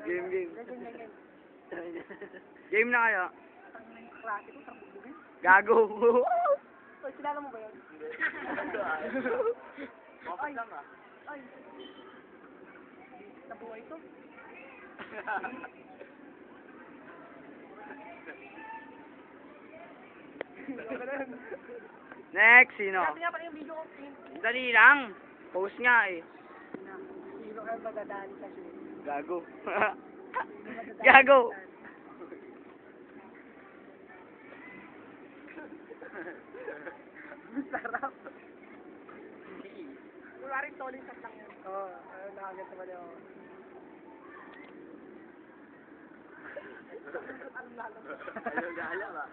Game, game. Game. Game na kayo. Ang klase ko, trambugin. Gago. Oy, kilala mo ba yun? Wapas lang ah. Ay. Nabuhay to. Next, sino? Kasi nga pala yung video ko. Dali lang. Post nga eh. Sino kayo magdadaan kasi? Gago. Gago. Sarap. Wala rin toling sa lang yan. Oo, nakagat naman ako. Ayaw na alam ah.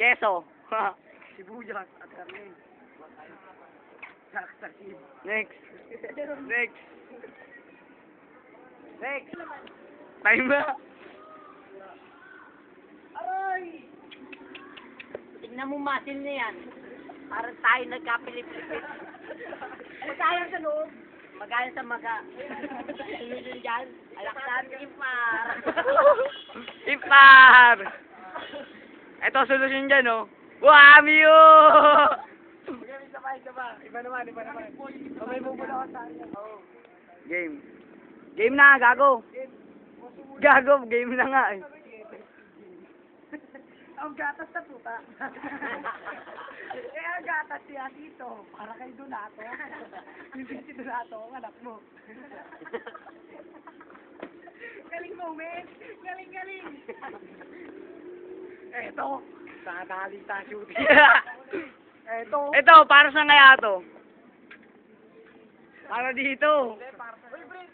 Keso. Sibuyas at karne. Saksakib. Next. Next. Next. Time ba? Aray! Tignan mo matil na yan. Parang tayo nagkapilip-lipit. Magkayang sa loob. Magaling sa maga. Sunod dyan. Alaksan, ipar. Ipar! Ito, solusyon dyan, oh. Wamiyo! Isa pa. Iba naman. Kamay mo muna ako sa akin. Oo. Game. Game na, gago. Gago, game na nga eh. Ang gatas na puta. Ang gatas siya dito. Para kay Donato. Hindi si Donato, ang anak mo. Galing mo, men. Galing. Eto. Sadali sa shooting. Eto. Ito, para sa kaya to? Para dito. Uy, break.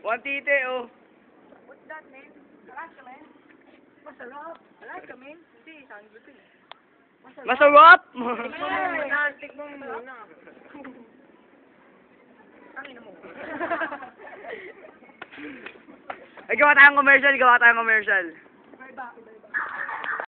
One tite, oh. What's that, man? Alaska, man. Masarap. Alaska, man. Hindi, isang gusto eh. Masarap! Tikman mo muna. Tangina mo. Ay, gawa tayong commercial.